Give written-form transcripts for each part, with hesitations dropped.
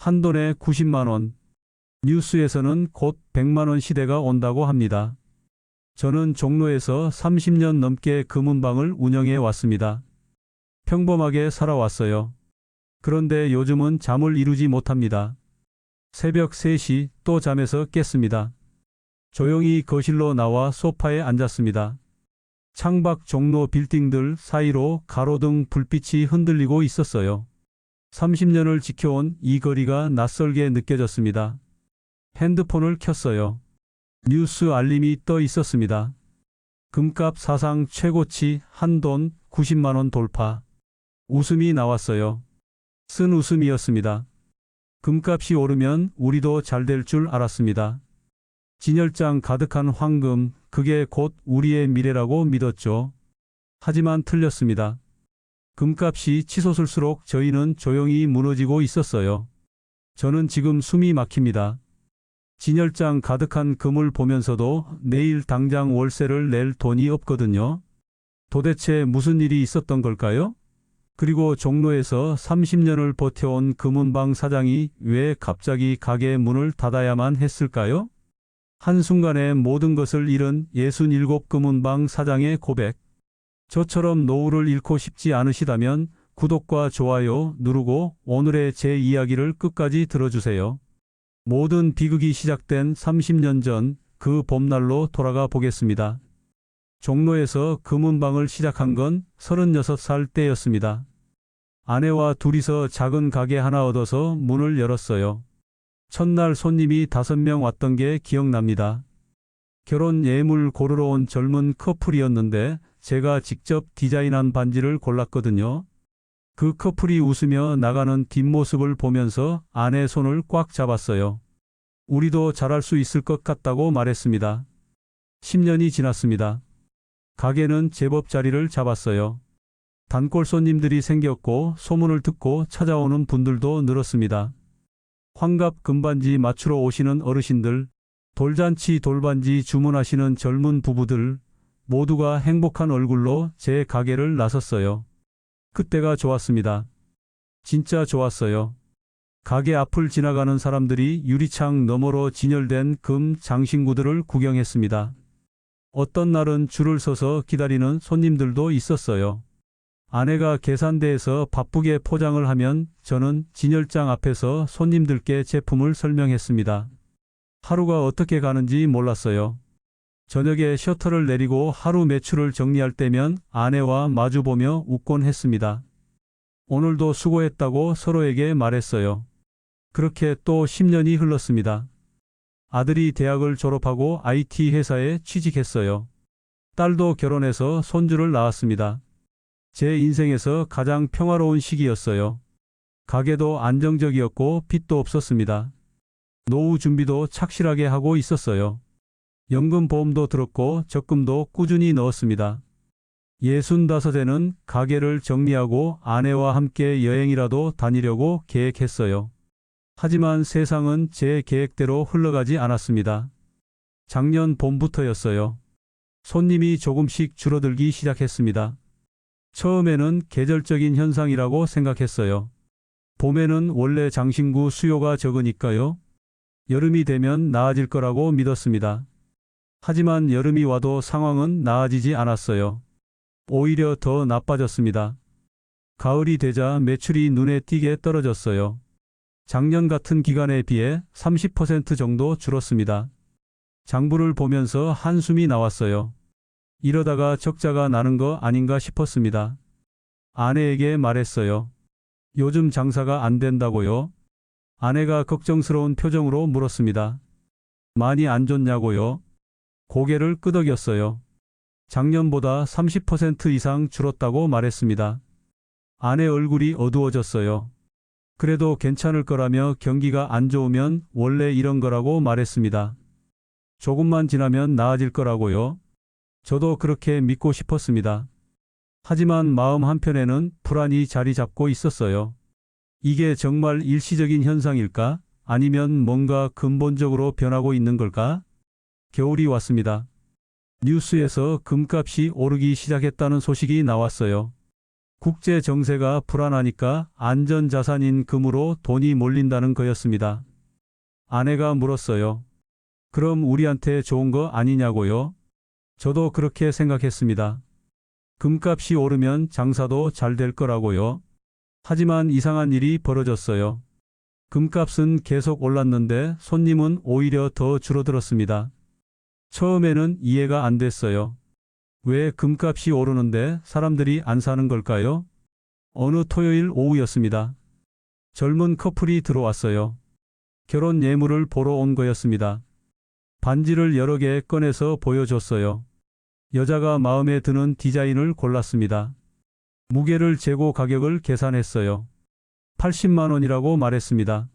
한 돈에 90만 원. 뉴스에서는 곧 100만 원 시대가 온다고 합니다. 저는 종로에서 30년 넘게 금은방을 운영해 왔습니다. 평범하게 살아왔어요. 그런데 요즘은 잠을 이루지 못합니다. 새벽 3시 또 잠에서 깼습니다. 조용히 거실로 나와 소파에 앉았습니다. 창밖 종로 빌딩들 사이로 가로등 불빛이 흔들리고 있었어요. 30년을 지켜온 이 거리가 낯설게 느껴졌습니다. 핸드폰을 켰어요. 뉴스 알림이 떠 있었습니다. 금값 사상 최고치 한돈 90만 원 돌파. 웃음이 나왔어요. 쓴 웃음이었습니다. 금값이 오르면 우리도 잘 될 줄 알았습니다. 진열장 가득한 황금, 그게 곧 우리의 미래라고 믿었죠. 하지만 틀렸습니다. 금값이 치솟을수록 저희는 조용히 무너지고 있었어요. 저는 지금 숨이 막힙니다. 진열장 가득한 금을 보면서도 내일 당장 월세를 낼 돈이 없거든요. 도대체 무슨 일이 있었던 걸까요? 그리고 종로에서 30년을 버텨온 금은방 사장이 왜 갑자기 가게 문을 닫아야만 했을까요? 한순간에 모든 것을 잃은 67 금은방 사장의 고백. 저처럼 노후를 잃고 싶지 않으시다면 구독과 좋아요 누르고 오늘의 제 이야기를 끝까지 들어주세요. 모든 비극이 시작된 30년 전 그 봄날로 돌아가 보겠습니다. 종로에서 금은방을 시작한 건 36살 때였습니다. 아내와 둘이서 작은 가게 하나 얻어서 문을 열었어요. 첫날 손님이 5명 왔던 게 기억납니다. 결혼 예물 고르러 온 젊은 커플이었는데 제가 직접 디자인한 반지를 골랐거든요. 그 커플이 웃으며 나가는 뒷모습을 보면서 아내 손을 꽉 잡았어요. 우리도 잘할 수 있을 것 같다고 말했습니다. 10년이 지났습니다. 가게는 제법 자리를 잡았어요. 단골 손님들이 생겼고 소문을 듣고 찾아오는 분들도 늘었습니다. 환갑 금반지 맞추러 오시는 어르신들, 돌잔치 돌반지 주문하시는 젊은 부부들, 모두가 행복한 얼굴로 제 가게를 나섰어요. 그때가 좋았습니다. 진짜 좋았어요. 가게 앞을 지나가는 사람들이 유리창 너머로 진열된 금 장신구들을 구경했습니다. 어떤 날은 줄을 서서 기다리는 손님들도 있었어요. 아내가 계산대에서 바쁘게 포장을 하면 저는 진열장 앞에서 손님들께 제품을 설명했습니다. 하루가 어떻게 가는지 몰랐어요. 저녁에 셔터를 내리고 하루 매출을 정리할 때면 아내와 마주보며 웃곤 했습니다. 오늘도 수고했다고 서로에게 말했어요. 그렇게 또 10년이 흘렀습니다. 아들이 대학을 졸업하고 IT 회사에 취직했어요. 딸도 결혼해서 손주를 낳았습니다. 제 인생에서 가장 평화로운 시기였어요. 가게도 안정적이었고 빚도 없었습니다. 노후 준비도 착실하게 하고 있었어요. 연금보험도 들었고 적금도 꾸준히 넣었습니다. 65에는 가게를 정리하고 아내와 함께 여행이라도 다니려고 계획했어요. 하지만 세상은 제 계획대로 흘러가지 않았습니다. 작년 봄부터였어요. 손님이 조금씩 줄어들기 시작했습니다. 처음에는 계절적인 현상이라고 생각했어요. 봄에는 원래 장신구 수요가 적으니까요. 여름이 되면 나아질 거라고 믿었습니다. 하지만 여름이 와도 상황은 나아지지 않았어요. 오히려 더 나빠졌습니다. 가을이 되자 매출이 눈에 띄게 떨어졌어요. 작년 같은 기간에 비해 30% 정도 줄었습니다. 장부를 보면서 한숨이 나왔어요. 이러다가 적자가 나는 거 아닌가 싶었습니다. 아내에게 말했어요. 요즘 장사가 안 된다고요? 아내가 걱정스러운 표정으로 물었습니다. 많이 안 좋냐고요? 고개를 끄덕였어요. 작년보다 30% 이상 줄었다고 말했습니다. 아내 얼굴이 어두워졌어요. 그래도 괜찮을 거라며 경기가 안 좋으면 원래 이런 거라고 말했습니다. 조금만 지나면 나아질 거라고요. 저도 그렇게 믿고 싶었습니다. 하지만 마음 한편에는 불안이 자리 잡고 있었어요. 이게 정말 일시적인 현상일까? 아니면 뭔가 근본적으로 변하고 있는 걸까? 겨울이 왔습니다. 뉴스에서 금값이 오르기 시작했다는 소식이 나왔어요. 국제 정세가 불안하니까 안전자산인 금으로 돈이 몰린다는 거였습니다. 아내가 물었어요. 그럼 우리한테 좋은 거 아니냐고요? 저도 그렇게 생각했습니다. 금값이 오르면 장사도 잘 될 거라고요. 하지만 이상한 일이 벌어졌어요. 금값은 계속 올랐는데 손님은 오히려 더 줄어들었습니다. 처음에는 이해가 안 됐어요. 왜 금값이 오르는데 사람들이 안 사는 걸까요? 어느 토요일 오후였습니다. 젊은 커플이 들어왔어요. 결혼 예물을 보러 온 거였습니다. 반지를 여러 개 꺼내서 보여줬어요. 여자가 마음에 드는 디자인을 골랐습니다. 무게를 재고 가격을 계산했어요. 80만 원이라고 말했습니다.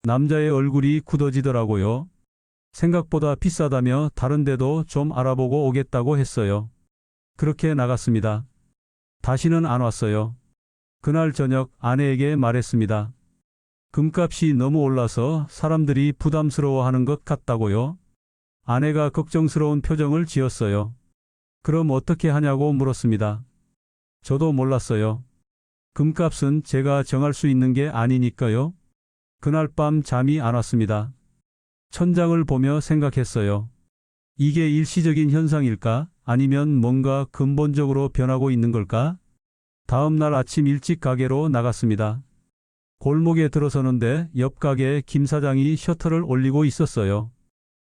남자의 얼굴이 굳어지더라고요. 생각보다 비싸다며 다른 데도 좀 알아보고 오겠다고 했어요. 그렇게 나갔습니다. 다시는 안 왔어요. 그날 저녁 아내에게 말했습니다. 금값이 너무 올라서 사람들이 부담스러워하는 것 같다고요. 아내가 걱정스러운 표정을 지었어요. 그럼 어떻게 하냐고 물었습니다. 저도 몰랐어요. 금값은 제가 정할 수 있는 게 아니니까요. 그날 밤 잠이 안 왔습니다. 천장을 보며 생각했어요. 이게 일시적인 현상일까? 아니면 뭔가 근본적으로 변하고 있는 걸까? 다음 날 아침 일찍 가게로 나갔습니다. 골목에 들어서는데 옆 가게 김 사장이 셔터를 올리고 있었어요.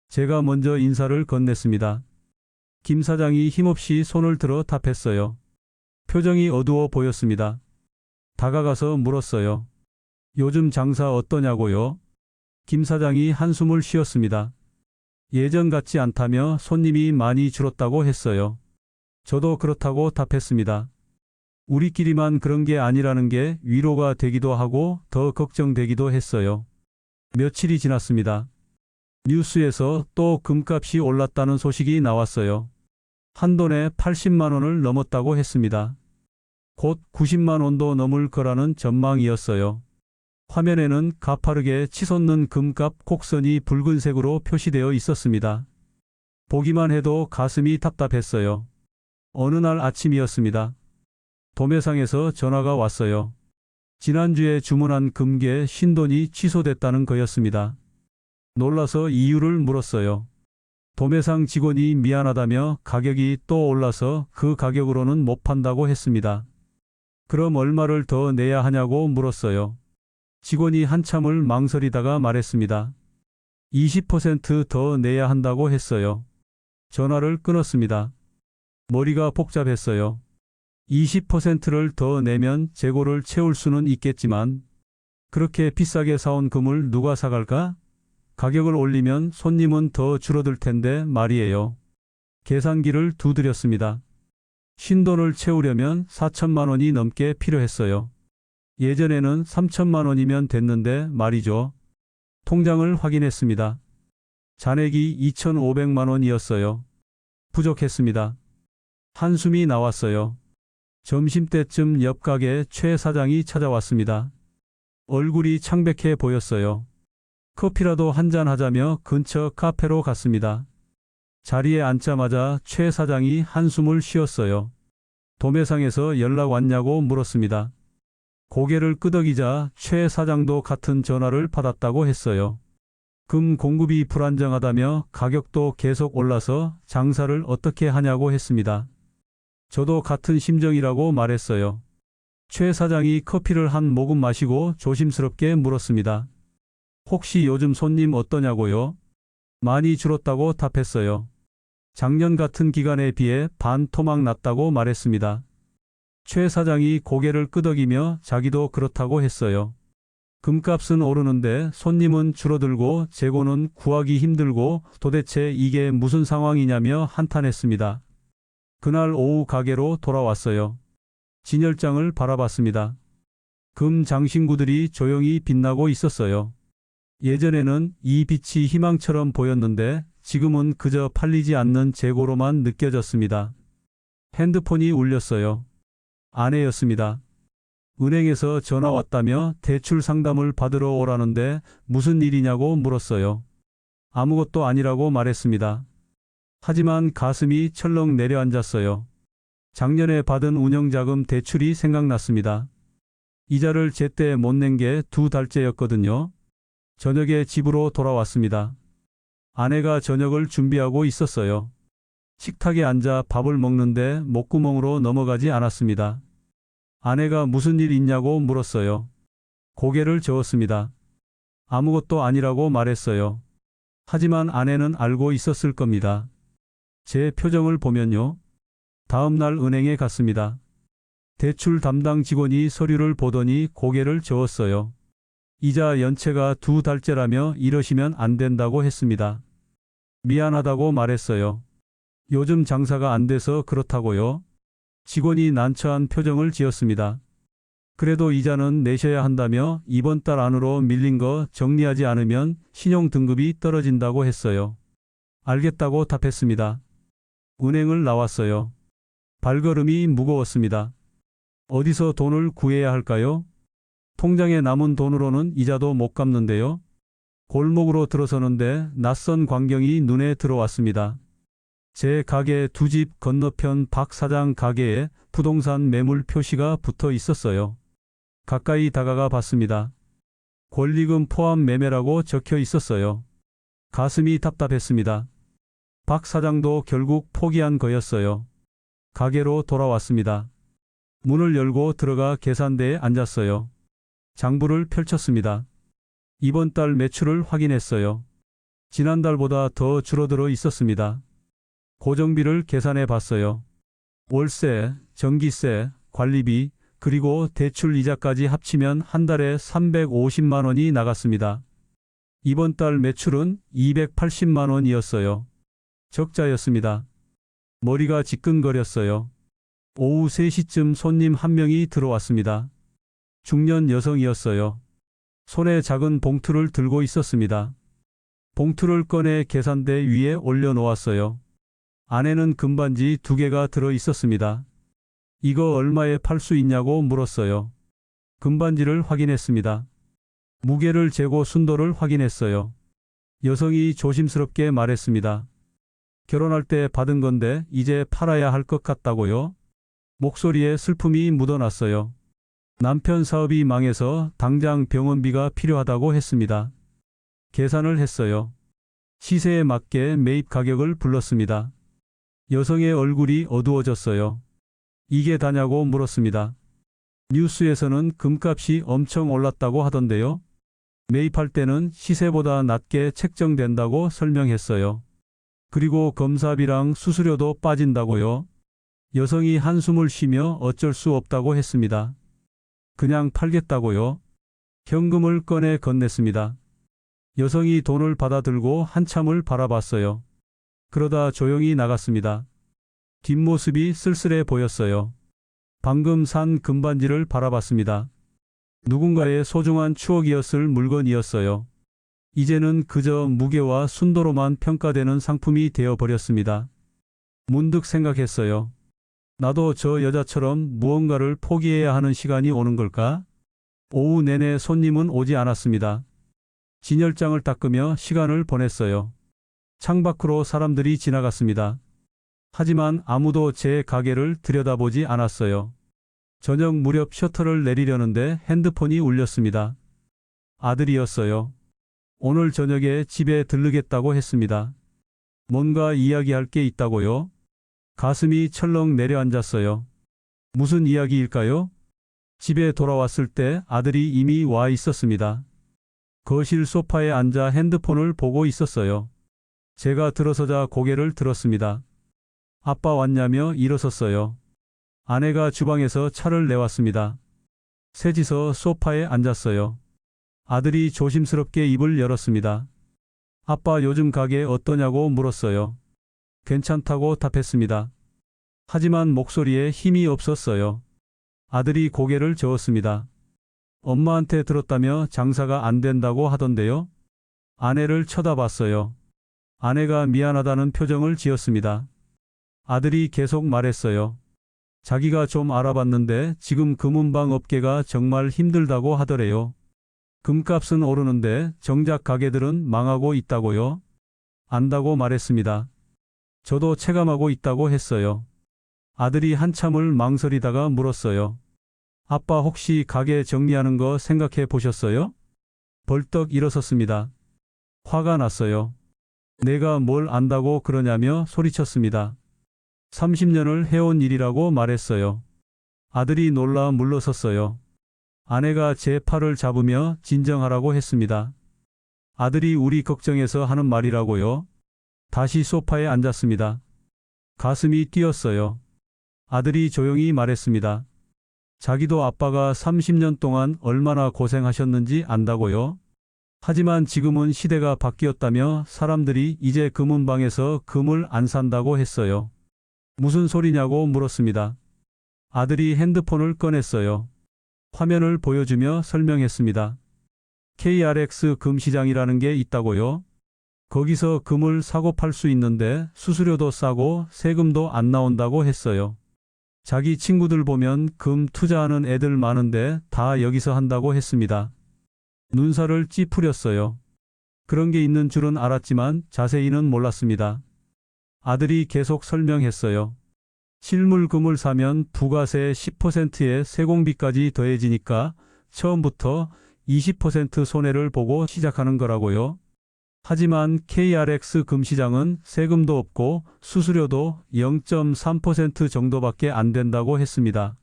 제가 먼저 인사를 건넸습니다. 김 사장이 힘없이 손을 들어 답했어요. 표정이 어두워 보였습니다. 다가가서 물었어요. 요즘 장사 어떠냐고요? 김 사장이 한숨을 쉬었습니다. 예전 같지 않다며 손님이 많이 줄었다고 했어요. 저도 그렇다고 답했습니다. 우리끼리만 그런 게 아니라는 게 위로가 되기도 하고 더 걱정되기도 했어요. 며칠이 지났습니다. 뉴스에서 또 금값이 올랐다는 소식이 나왔어요. 한 돈에 80만 원을 넘었다고 했습니다. 곧 90만 원도 넘을 거라는 전망이었어요. 화면에는 가파르게 치솟는 금값 곡선이 붉은색으로 표시되어 있었습니다. 보기만 해도 가슴이 답답했어요. 어느 날 아침이었습니다. 도매상에서 전화가 왔어요. 지난주에 주문한 금괴 신돈이 취소됐다는 거였습니다. 놀라서 이유를 물었어요. 도매상 직원이 미안하다며 가격이 또 올라서 그 가격으로는 못 판다고 했습니다. 그럼 얼마를 더 내야 하냐고 물었어요. 직원이 한참을 망설이다가 말했습니다. 20% 더 내야 한다고 했어요. 전화를 끊었습니다. 머리가 복잡했어요. 20%를 더 내면 재고를 채울 수는 있겠지만 그렇게 비싸게 사온 금을 누가 사갈까? 가격을 올리면 손님은 더 줄어들 텐데 말이에요. 계산기를 두드렸습니다. 신돈을 채우려면 4천만 원이 넘게 필요했어요. 예전에는 3천만 원이면 됐는데 말이죠. 통장을 확인했습니다. 잔액이 2,500만 원이었어요. 부족했습니다. 한숨이 나왔어요. 점심때쯤 옆 가게 최 사장이 찾아왔습니다. 얼굴이 창백해 보였어요. 커피라도 한잔 하자며 근처 카페로 갔습니다. 자리에 앉자마자 최 사장이 한숨을 쉬었어요. 도매상에서 연락 왔냐고 물었습니다. 고개를 끄덕이자 최 사장도 같은 전화를 받았다고 했어요. 금 공급이 불안정하다며 가격도 계속 올라서 장사를 어떻게 하냐고 했습니다. 저도 같은 심정이라고 말했어요. 최 사장이 커피를 한 모금 마시고 조심스럽게 물었습니다. 혹시 요즘 손님 어떠냐고요? 많이 줄었다고 답했어요. 작년 같은 기간에 비해 반 토막 났다고 말했습니다. 최 사장이 고개를 끄덕이며 자기도 그렇다고 했어요. 금값은 오르는데 손님은 줄어들고 재고는 구하기 힘들고 도대체 이게 무슨 상황이냐며 한탄했습니다. 그날 오후 가게로 돌아왔어요. 진열장을 바라봤습니다. 금 장신구들이 조용히 빛나고 있었어요. 예전에는 이 빛이 희망처럼 보였는데 지금은 그저 팔리지 않는 재고로만 느껴졌습니다. 핸드폰이 울렸어요. 아내였습니다. 은행에서 전화 왔다며 대출 상담을 받으러 오라는데 무슨 일이냐고 물었어요. 아무것도 아니라고 말했습니다. 하지만 가슴이 철렁 내려앉았어요. 작년에 받은 운영자금 대출이 생각났습니다. 이자를 제때 못 낸 게 2달째였거든요. 저녁에 집으로 돌아왔습니다. 아내가 저녁을 준비하고 있었어요. 식탁에 앉아 밥을 먹는데 목구멍으로 넘어가지 않았습니다. 아내가 무슨 일 있냐고 물었어요. 고개를 저었습니다. 아무것도 아니라고 말했어요. 하지만 아내는 알고 있었을 겁니다. 제 표정을 보면요. 다음 날 은행에 갔습니다. 대출 담당 직원이 서류를 보더니 고개를 저었어요. 이자 연체가 2달째라며 이러시면 안 된다고 했습니다. 미안하다고 말했어요. 요즘 장사가 안 돼서 그렇다고요. 직원이 난처한 표정을 지었습니다. 그래도 이자는 내셔야 한다며 이번 달 안으로 밀린 거 정리하지 않으면 신용등급이 떨어진다고 했어요. 알겠다고 답했습니다. 은행을 나왔어요. 발걸음이 무거웠습니다. 어디서 돈을 구해야 할까요? 통장에 남은 돈으로는 이자도 못 갚는데요. 골목으로 들어서는데 낯선 광경이 눈에 들어왔습니다. 제 가게 2집 건너편 박 사장 가게에 부동산 매물 표시가 붙어 있었어요. 가까이 다가가 봤습니다. 권리금 포함 매매라고 적혀 있었어요. 가슴이 답답했습니다. 박 사장도 결국 포기한 거였어요. 가게로 돌아왔습니다. 문을 열고 들어가 계산대에 앉았어요. 장부를 펼쳤습니다. 이번 달 매출을 확인했어요. 지난달보다 더 줄어들어 있었습니다. 고정비를 계산해 봤어요. 월세, 전기세, 관리비, 그리고 대출 이자까지 합치면 한 달에 350만 원이 나갔습니다. 이번 달 매출은 280만 원이었어요. 적자였습니다. 머리가 지끈거렸어요. 오후 3시쯤 손님 한 명이 들어왔습니다. 중년 여성이었어요. 손에 작은 봉투를 들고 있었습니다. 봉투를 꺼내 계산대 위에 올려놓았어요. 안에는 금반지 2개가 들어 있었습니다. 이거 얼마에 팔 수 있냐고 물었어요. 금반지를 확인했습니다. 무게를 재고 순도를 확인했어요. 여성이 조심스럽게 말했습니다. 결혼할 때 받은 건데 이제 팔아야 할 것 같다고요? 목소리에 슬픔이 묻어났어요. 남편 사업이 망해서 당장 병원비가 필요하다고 했습니다. 계산을 했어요. 시세에 맞게 매입 가격을 불렀습니다. 여성의 얼굴이 어두워졌어요. 이게 다냐고 물었습니다. 뉴스에서는 금값이 엄청 올랐다고 하던데요. 매입할 때는 시세보다 낮게 책정된다고 설명했어요. 그리고 검사비랑 수수료도 빠진다고요. 여성이 한숨을 쉬며 어쩔 수 없다고 했습니다. 그냥 팔겠다고요. 현금을 꺼내 건넸습니다. 여성이 돈을 받아들고 한참을 바라봤어요. 그러다 조용히 나갔습니다. 뒷모습이 쓸쓸해 보였어요. 방금 산 금반지를 바라봤습니다. 누군가의 소중한 추억이었을 물건이었어요. 이제는 그저 무게와 순도로만 평가되는 상품이 되어버렸습니다. 문득 생각했어요. 나도 저 여자처럼 무언가를 포기해야 하는 시간이 오는 걸까? 오후 내내 손님은 오지 않았습니다. 진열장을 닦으며 시간을 보냈어요. 창밖으로 사람들이 지나갔습니다. 하지만 아무도 제 가게를 들여다보지 않았어요. 저녁 무렵 셔터를 내리려는데 핸드폰이 울렸습니다. 아들이었어요. 오늘 저녁에 집에 들르겠다고 했습니다. 뭔가 이야기할 게 있다고요? 가슴이 철렁 내려앉았어요. 무슨 이야기일까요? 집에 돌아왔을 때 아들이 이미 와 있었습니다. 거실 소파에 앉아 핸드폰을 보고 있었어요. 제가 들어서자 고개를 들었습니다. 아빠 왔냐며 일어섰어요. 아내가 주방에서 차를 내왔습니다. 셋이서 소파에 앉았어요. 아들이 조심스럽게 입을 열었습니다. 아빠 요즘 가게 어떠냐고 물었어요. 괜찮다고 답했습니다. 하지만 목소리에 힘이 없었어요. 아들이 고개를 저었습니다. 엄마한테 들었다며 장사가 안 된다고 하던데요? 아내를 쳐다봤어요. 아내가 미안하다는 표정을 지었습니다. 아들이 계속 말했어요. 자기가 좀 알아봤는데 지금 금은방 업계가 정말 힘들다고 하더래요. 금값은 오르는데 정작 가게들은 망하고 있다고요? 안다고 말했습니다. 저도 체감하고 있다고 했어요. 아들이 한참을 망설이다가 물었어요. 아빠 혹시 가게 정리하는 거 생각해 보셨어요? 벌떡 일어섰습니다. 화가 났어요. 내가 뭘 안다고 그러냐며 소리쳤습니다. 30년을 해온 일이라고 말했어요. 아들이 놀라 물러섰어요. 아내가 제 팔을 잡으며 진정하라고 했습니다. 아들이 우리 걱정해서 하는 말이라고요? 다시 소파에 앉았습니다. 가슴이 뛰었어요. 아들이 조용히 말했습니다. 자기도 아빠가 30년 동안 얼마나 고생하셨는지 안다고요? 하지만 지금은 시대가 바뀌었다며 사람들이 이제 금은방에서 금을 안 산다고 했어요. 무슨 소리냐고 물었습니다. 아들이 핸드폰을 꺼냈어요. 화면을 보여주며 설명했습니다. KRX 금시장이라는 게 있다고요? 거기서 금을 사고 팔 수 있는데 수수료도 싸고 세금도 안 나온다고 했어요. 자기 친구들 보면 금 투자하는 애들 많은데 다 여기서 한다고 했습니다. 눈살을 찌푸렸어요. 그런 게 있는 줄은 알았지만 자세히는 몰랐습니다. 아들이 계속 설명했어요. 실물 금을 사면 부가세 10%에 세공비까지 더해지니까 처음부터 20% 손해를 보고 시작하는 거라고요. 하지만 KRX 금시장은 세금도 없고 수수료도 0.3% 정도밖에 안 된다고 했습니다.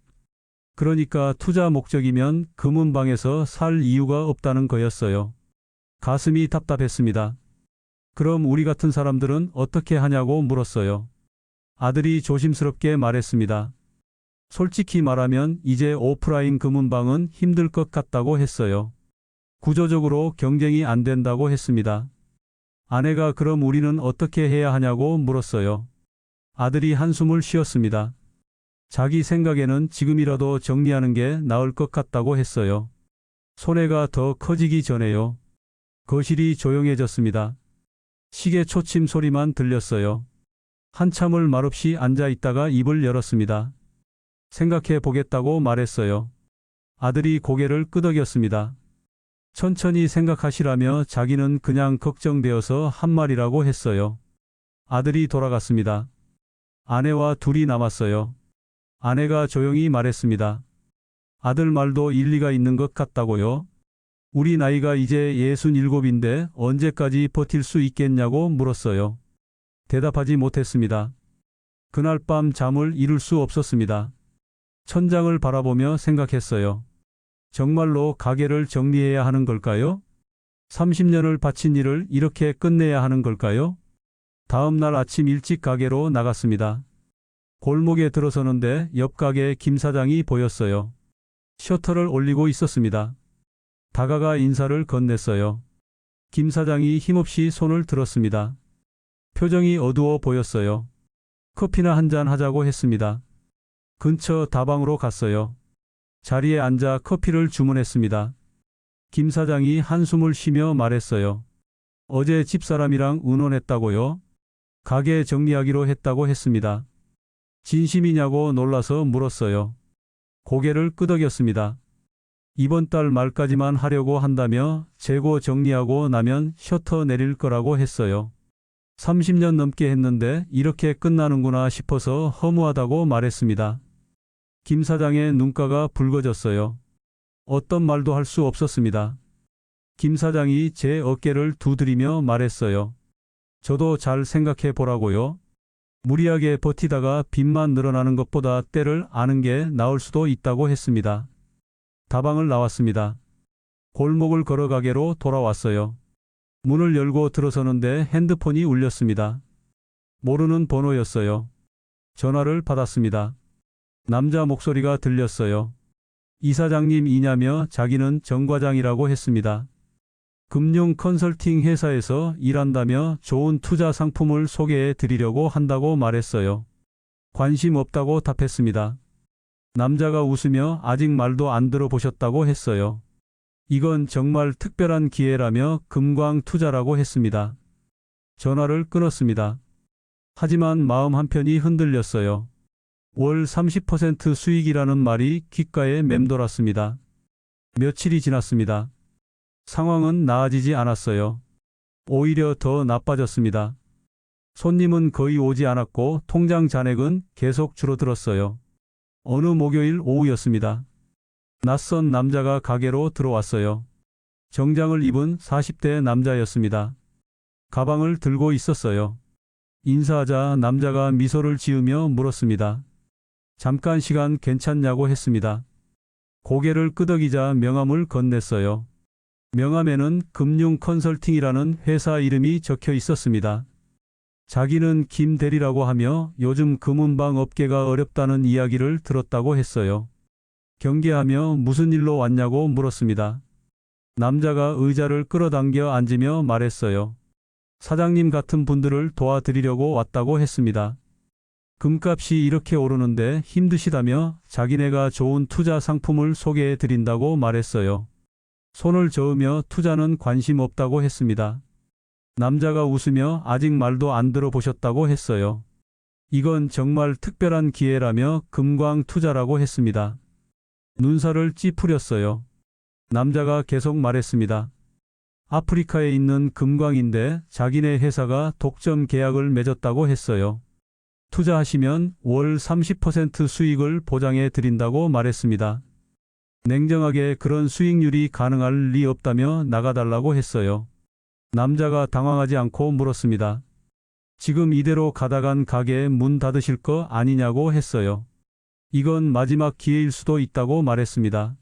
그러니까 투자 목적이면 금은방에서 살 이유가 없다는 거였어요. 가슴이 답답했습니다. 그럼 우리 같은 사람들은 어떻게 하냐고 물었어요. 아들이 조심스럽게 말했습니다. 솔직히 말하면 이제 오프라인 금은방은 힘들 것 같다고 했어요. 구조적으로 경쟁이 안 된다고 했습니다. 아내가 그럼 우리는 어떻게 해야 하냐고 물었어요. 아들이 한숨을 쉬었습니다. 자기 생각에는 지금이라도 정리하는 게 나을 것 같다고 했어요. 손해가 더 커지기 전에요. 거실이 조용해졌습니다. 시계 초침 소리만 들렸어요. 한참을 말없이 앉아 있다가 입을 열었습니다. 생각해 보겠다고 말했어요. 아들이 고개를 끄덕였습니다. 천천히 생각하시라며 자기는 그냥 걱정되어서 한 말이라고 했어요. 아들이 돌아갔습니다. 아내와 둘이 남았어요. 아내가 조용히 말했습니다. 아들 말도 일리가 있는 것 같다고요? 우리 나이가 이제 67인데 언제까지 버틸 수 있겠냐고 물었어요. 대답하지 못했습니다. 그날 밤 잠을 이룰 수 없었습니다. 천장을 바라보며 생각했어요. 정말로 가게를 정리해야 하는 걸까요? 30년을 바친 일을 이렇게 끝내야 하는 걸까요? 다음 날 아침 일찍 가게로 나갔습니다. 골목에 들어서는데 옆 가게 김 사장이 보였어요. 셔터를 올리고 있었습니다. 다가가 인사를 건넸어요. 김 사장이 힘없이 손을 들었습니다. 표정이 어두워 보였어요. 커피나 한잔 하자고 했습니다. 근처 다방으로 갔어요. 자리에 앉아 커피를 주문했습니다. 김 사장이 한숨을 쉬며 말했어요. 어제 집사람이랑 의논했다고요? 가게 정리하기로 했다고 했습니다. 진심이냐고 놀라서 물었어요. 고개를 끄덕였습니다. 이번 달 말까지만 하려고 한다며 재고 정리하고 나면 셔터 내릴 거라고 했어요. 30년 넘게 했는데 이렇게 끝나는구나 싶어서 허무하다고 말했습니다. 김 사장의 눈가가 붉어졌어요. 어떤 말도 할 수 없었습니다. 김 사장이 제 어깨를 두드리며 말했어요. 저도 잘 생각해 보라고요. 무리하게 버티다가 빚만 늘어나는 것보다 때를 아는 게 나을 수도 있다고 했습니다. 다방을 나왔습니다. 골목을 걸어 가게로 돌아왔어요. 문을 열고 들어서는데 핸드폰이 울렸습니다. 모르는 번호였어요. 전화를 받았습니다. 남자 목소리가 들렸어요. 이사장님이냐며 자기는 정 과장이라고 했습니다. 금융 컨설팅 회사에서 일한다며 좋은 투자 상품을 소개해 드리려고 한다고 말했어요. 관심 없다고 답했습니다. 남자가 웃으며 아직 말도 안 들어보셨다고 했어요. 이건 정말 특별한 기회라며 금광 투자라고 했습니다. 전화를 끊었습니다. 하지만 마음 한편이 흔들렸어요. 월 30% 수익이라는 말이 귓가에 맴돌았습니다. 며칠이 지났습니다. 상황은 나아지지 않았어요. 오히려 더 나빠졌습니다. 손님은 거의 오지 않았고 통장 잔액은 계속 줄어들었어요. 어느 목요일 오후였습니다. 낯선 남자가 가게로 들어왔어요. 정장을 입은 40대 남자였습니다. 가방을 들고 있었어요. 인사하자 남자가 미소를 지으며 물었습니다. 잠깐 시간 괜찮냐고 했습니다. 고개를 끄덕이자 명함을 건넸어요. 명함에는 금융 컨설팅이라는 회사 이름이 적혀 있었습니다. 자기는 김 대리라고 하며 요즘 금은방 업계가 어렵다는 이야기를 들었다고 했어요. 경계하며 무슨 일로 왔냐고 물었습니다. 남자가 의자를 끌어당겨 앉으며 말했어요. 사장님 같은 분들을 도와드리려고 왔다고 했습니다. 금값이 이렇게 오르는데 힘드시다며 자기네가 좋은 투자 상품을 소개해 드린다고 말했어요. 손을 저으며 투자는 관심 없다고 했습니다. 남자가 웃으며 아직 말도 안 들어보셨다고 했어요. 이건 정말 특별한 기회라며 금광 투자라고 했습니다. 눈살을 찌푸렸어요. 남자가 계속 말했습니다. 아프리카에 있는 금광인데 자기네 회사가 독점 계약을 맺었다고 했어요. 투자하시면 월 30% 수익을 보장해 드린다고 말했습니다. 냉정하게 그런 수익률이 가능할 리 없다며 나가달라고 했어요. 남자가 당황하지 않고 물었습니다. 지금 이대로 가다간 가게 문 닫으실 거 아니냐고 했어요. 이건 마지막 기회일 수도 있다고 말했습니다.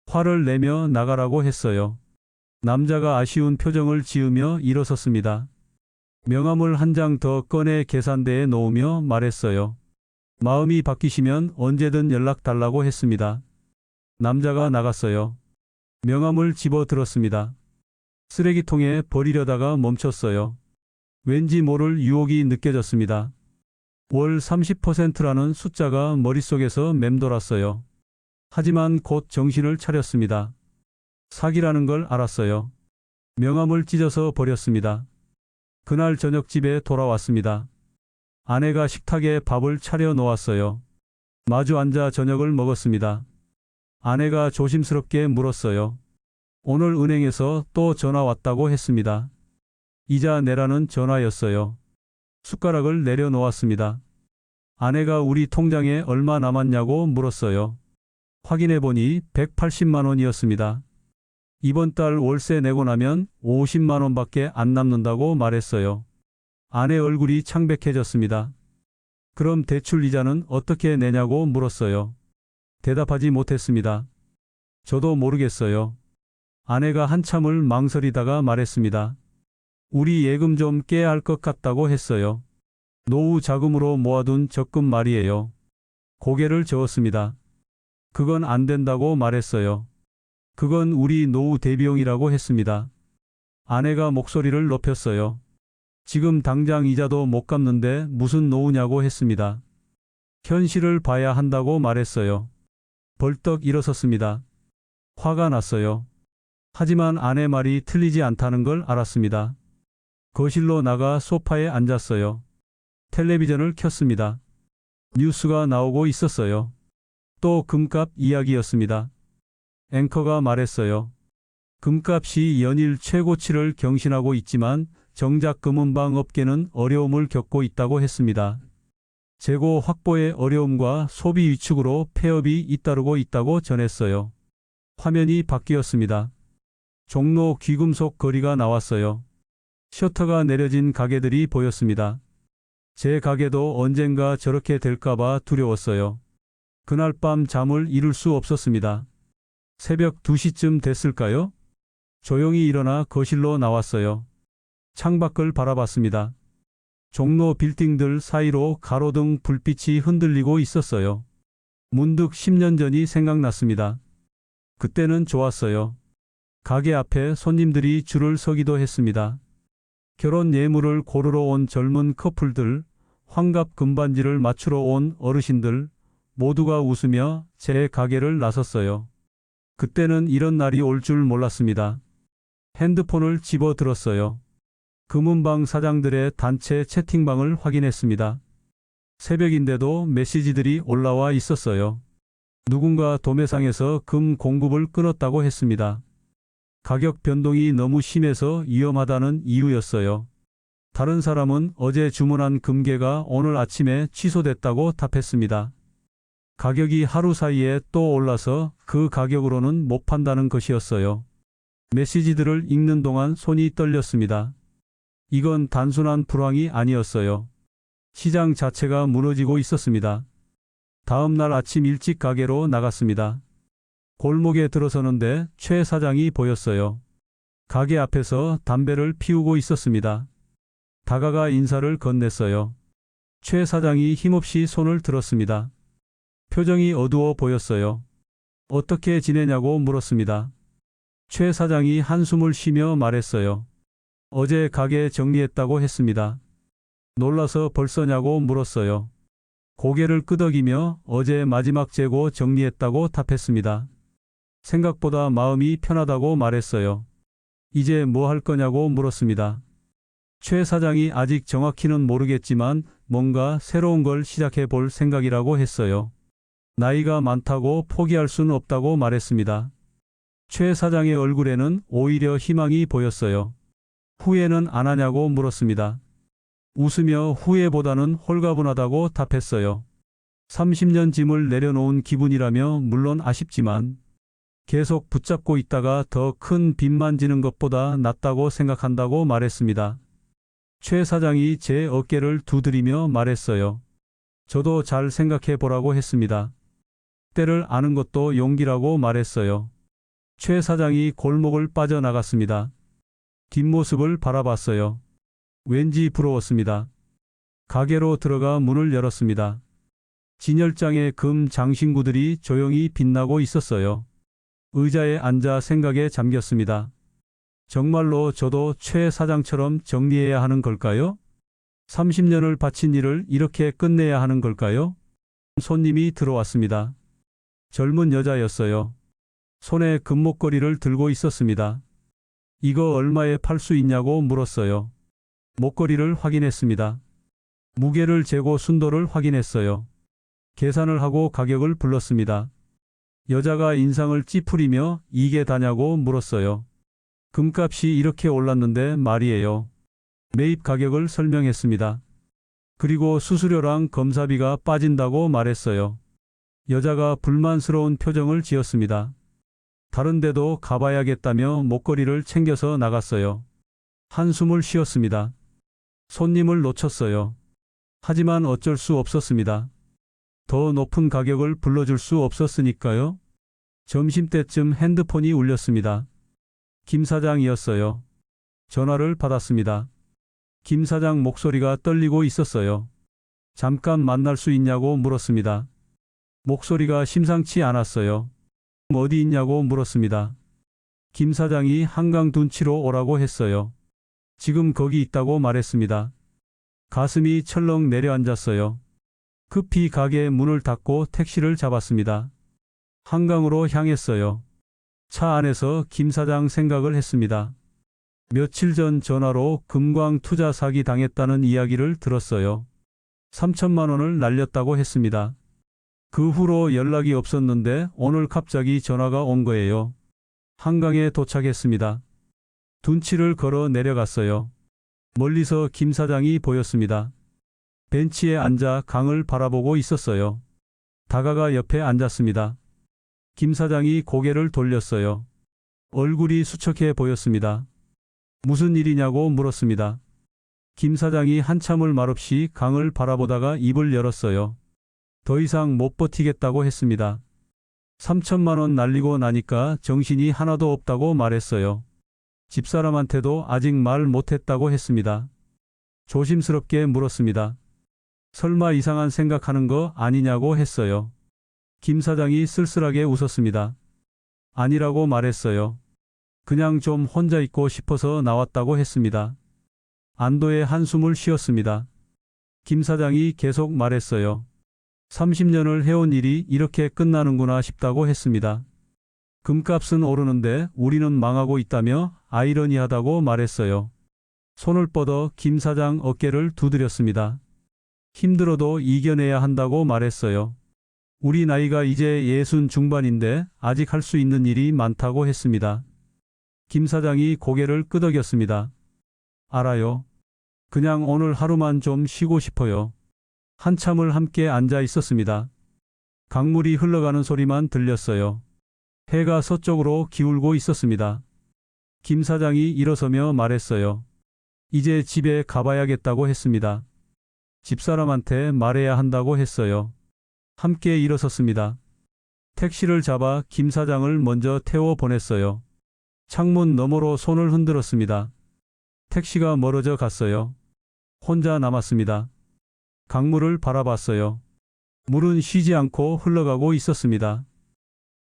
화를 내며 나가라고 했어요. 남자가 아쉬운 표정을 지으며 일어섰습니다. 명함을 한 장 더 꺼내 계산대에 놓으며 말했어요. 마음이 바뀌시면 언제든 연락 달라고 했습니다. 남자가 나갔어요. 명함을 집어 들었습니다. 쓰레기통에 버리려다가 멈췄어요. 왠지 모를 유혹이 느껴졌습니다. 월 30%라는 숫자가 머릿속에서 맴돌았어요. 하지만 곧 정신을 차렸습니다. 사기라는 걸 알았어요. 명함을 찢어서 버렸습니다. 그날 저녁 집에 돌아왔습니다. 아내가 식탁에 밥을 차려 놓았어요. 마주 앉아 저녁을 먹었습니다. 아내가 조심스럽게 물었어요. 오늘 은행에서 또 전화 왔다고 했습니다. 이자 내라는 전화였어요. 숟가락을 내려놓았습니다. 아내가 우리 통장에 얼마 남았냐고 물었어요. 확인해 보니 180만 원이었습니다. 이번 달 월세 내고 나면 50만 원밖에 안 남는다고 말했어요. 아내 얼굴이 창백해졌습니다. 그럼 대출 이자는 어떻게 내냐고 물었어요. 대답하지 못했습니다. 저도 모르겠어요. 아내가 한참을 망설이다가 말했습니다. 우리 예금 좀 깨야 할 것 같다고 했어요. 노후 자금으로 모아둔 적금 말이에요. 고개를 저었습니다. 그건 안 된다고 말했어요. 그건 우리 노후 대비용이라고 했습니다. 아내가 목소리를 높였어요. 지금 당장 이자도 못 갚는데 무슨 노후냐고 했습니다. 현실을 봐야 한다고 말했어요. 벌떡 일어섰습니다. 화가 났어요. 하지만 아내 말이 틀리지 않다는 걸 알았습니다. 거실로 나가 소파에 앉았어요. 텔레비전을 켰습니다. 뉴스가 나오고 있었어요. 또 금값 이야기였습니다. 앵커가 말했어요. 금값이 연일 최고치를 경신하고 있지만 정작 금은방 업계는 어려움을 겪고 있다고 했습니다. 재고 확보의 어려움과 소비 위축으로 폐업이 잇따르고 있다고 전했어요. 화면이 바뀌었습니다. 종로 귀금속 거리가 나왔어요. 셔터가 내려진 가게들이 보였습니다. 제 가게도 언젠가 저렇게 될까봐 두려웠어요. 그날 밤 잠을 이룰 수 없었습니다. 새벽 2시쯤 됐을까요? 조용히 일어나 거실로 나왔어요. 창밖을 바라봤습니다. 종로 빌딩들 사이로 가로등 불빛이 흔들리고 있었어요. 문득 10년 전이 생각났습니다. 그때는 좋았어요. 가게 앞에 손님들이 줄을 서기도 했습니다. 결혼 예물을 고르러 온 젊은 커플들, 환갑 금반지를 맞추러 온 어르신들, 모두가 웃으며 제 가게를 나섰어요. 그때는 이런 날이 올 줄 몰랐습니다. 핸드폰을 집어 들었어요. 금은방 사장들의 단체 채팅방을 확인했습니다. 새벽인데도 메시지들이 올라와 있었어요. 누군가 도매상에서 금 공급을 끊었다고 했습니다. 가격 변동이 너무 심해서 위험하다는 이유였어요. 다른 사람은 어제 주문한 금괴가 오늘 아침에 취소됐다고 답했습니다. 가격이 하루 사이에 또 올라서 그 가격으로는 못 판다는 것이었어요. 메시지들을 읽는 동안 손이 떨렸습니다. 이건 단순한 불황이 아니었어요. 시장 자체가 무너지고 있었습니다. 다음 날 아침 일찍 가게로 나갔습니다. 골목에 들어서는데 최 사장이 보였어요. 가게 앞에서 담배를 피우고 있었습니다. 다가가 인사를 건넸어요. 최 사장이 힘없이 손을 들었습니다. 표정이 어두워 보였어요. 어떻게 지내냐고 물었습니다. 최 사장이 한숨을 쉬며 말했어요. 어제 가게 정리했다고 했습니다. 놀라서 벌써냐고 물었어요. 고개를 끄덕이며 어제 마지막 재고 정리했다고 답했습니다. 생각보다 마음이 편하다고 말했어요. 이제 뭐 할 거냐고 물었습니다. 최 사장이 아직 정확히는 모르겠지만 뭔가 새로운 걸 시작해 볼 생각이라고 했어요. 나이가 많다고 포기할 수는 없다고 말했습니다. 최 사장의 얼굴에는 오히려 희망이 보였어요. 후회는 안 하냐고 물었습니다. 웃으며 후회보다는 홀가분하다고 답했어요. 30년 짐을 내려놓은 기분이라며 물론 아쉽지만 계속 붙잡고 있다가 더 큰 빚만 지는 것보다 낫다고 생각한다고 말했습니다. 최 사장이 제 어깨를 두드리며 말했어요. 저도 잘 생각해 보라고 했습니다. 때를 아는 것도 용기라고 말했어요. 최 사장이 골목을 빠져나갔습니다. 뒷모습을 바라봤어요. 왠지 부러웠습니다. 가게로 들어가 문을 열었습니다. 진열장의 금 장신구들이 조용히 빛나고 있었어요. 의자에 앉아 생각에 잠겼습니다. 정말로 저도 최 사장처럼 정리해야 하는 걸까요? 30년을 바친 일을 이렇게 끝내야 하는 걸까요? 손님이 들어왔습니다. 젊은 여자였어요. 손에 금목걸이를 들고 있었습니다. 이거 얼마에 팔 수 있냐고 물었어요. 목걸이를 확인했습니다. 무게를 재고 순도를 확인했어요. 계산을 하고 가격을 불렀습니다. 여자가 인상을 찌푸리며 이게 다냐고 물었어요. 금값이 이렇게 올랐는데 말이에요. 매입 가격을 설명했습니다. 그리고 수수료랑 검사비가 빠진다고 말했어요. 여자가 불만스러운 표정을 지었습니다. 다른 데도 가봐야겠다며 목걸이를 챙겨서 나갔어요. 한숨을 쉬었습니다. 손님을 놓쳤어요. 하지만 어쩔 수 없었습니다. 더 높은 가격을 불러줄 수 없었으니까요. 점심때쯤 핸드폰이 울렸습니다. 김 사장이었어요. 전화를 받았습니다. 김 사장 목소리가 떨리고 있었어요. 잠깐 만날 수 있냐고 물었습니다. 목소리가 심상치 않았어요. 어디 있냐고 물었습니다. 김 사장이 한강 둔치로 오라고 했어요. 지금 거기 있다고 말했습니다. 가슴이 철렁 내려앉았어요. 급히 가게 문을 닫고 택시를 잡았습니다. 한강으로 향했어요. 차 안에서 김 사장 생각을 했습니다. 며칠 전 전화로 금광 투자 사기 당했다는 이야기를 들었어요. 3천만 원을 날렸다고 했습니다. 그 후로 연락이 없었는데 오늘 갑자기 전화가 온 거예요. 한강에 도착했습니다. 둔치를 걸어 내려갔어요. 멀리서 김 사장이 보였습니다. 벤치에 앉아 강을 바라보고 있었어요. 다가가 옆에 앉았습니다. 김 사장이 고개를 돌렸어요. 얼굴이 수척해 보였습니다. 무슨 일이냐고 물었습니다. 김 사장이 한참을 말없이 강을 바라보다가 입을 열었어요. 더 이상 못 버티겠다고 했습니다. 3천만 원 날리고 나니까 정신이 하나도 없다고 말했어요. 집사람한테도 아직 말 못했다고 했습니다. 조심스럽게 물었습니다. 설마 이상한 생각하는 거 아니냐고 했어요. 김 사장이 쓸쓸하게 웃었습니다. 아니라고 말했어요. 그냥 좀 혼자 있고 싶어서 나왔다고 했습니다. 안도의 한숨을 쉬었습니다. 김 사장이 계속 말했어요. 30년을 해온 일이 이렇게 끝나는구나 싶다고 했습니다. 금값은 오르는데 우리는 망하고 있다며 아이러니하다고 말했어요. 손을 뻗어 김 사장 어깨를 두드렸습니다. 힘들어도 이겨내야 한다고 말했어요. 우리 나이가 이제 60 중반인데 아직 할 수 있는 일이 많다고 했습니다. 김 사장이 고개를 끄덕였습니다. 알아요. 그냥 오늘 하루만 좀 쉬고 싶어요. 한참을 함께 앉아 있었습니다. 강물이 흘러가는 소리만 들렸어요. 해가 서쪽으로 기울고 있었습니다. 김 사장이 일어서며 말했어요. 이제 집에 가봐야겠다고 했습니다. 집사람한테 말해야 한다고 했어요. 함께 일어섰습니다. 택시를 잡아 김 사장을 먼저 태워 보냈어요. 창문 너머로 손을 흔들었습니다. 택시가 멀어져 갔어요. 혼자 남았습니다. 강물을 바라봤어요. 물은 쉬지 않고 흘러가고 있었습니다.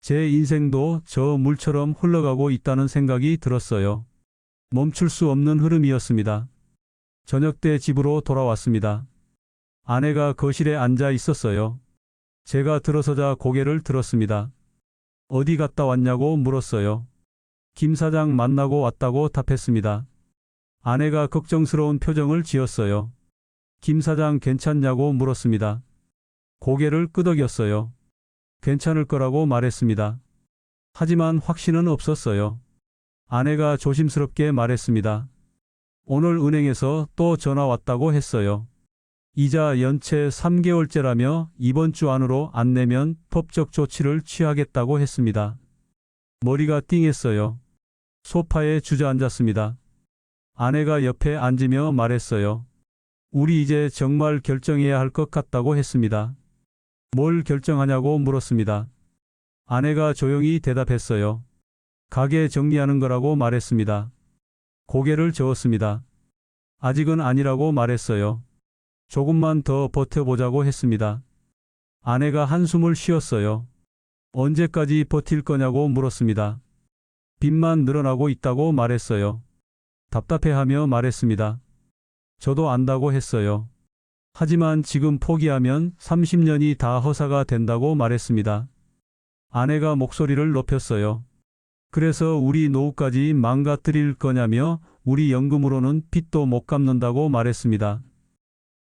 제 인생도 저 물처럼 흘러가고 있다는 생각이 들었어요. 멈출 수 없는 흐름이었습니다. 저녁 때 집으로 돌아왔습니다. 아내가 거실에 앉아 있었어요. 제가 들어서자 고개를 들었습니다. 어디 갔다 왔냐고 물었어요. 김 사장 만나고 왔다고 답했습니다. 아내가 걱정스러운 표정을 지었어요. 김 사장 괜찮냐고 물었습니다. 고개를 끄덕였어요. 괜찮을 거라고 말했습니다. 하지만 확신은 없었어요. 아내가 조심스럽게 말했습니다. 오늘 은행에서 또 전화 왔다고 했어요. 이자 연체 3개월째라며 이번 주 안으로 안 내면 법적 조치를 취하겠다고 했습니다. 머리가 띵했어요. 소파에 주저앉았습니다. 아내가 옆에 앉으며 말했어요. 우리 이제 정말 결정해야 할 것 같다고 했습니다. 뭘 결정하냐고 물었습니다. 아내가 조용히 대답했어요. 가게 정리하는 거라고 말했습니다. 고개를 저었습니다. 아직은 아니라고 말했어요. 조금만 더 버텨보자고 했습니다. 아내가 한숨을 쉬었어요. 언제까지 버틸 거냐고 물었습니다. 빚만 늘어나고 있다고 말했어요. 답답해하며 말했습니다. 저도 안다고 했어요. 하지만 지금 포기하면 30년이 다 허사가 된다고 말했습니다. 아내가 목소리를 높였어요. 그래서 우리 노후까지 망가뜨릴 거냐며 우리 연금으로는 빚도 못 갚는다고 말했습니다.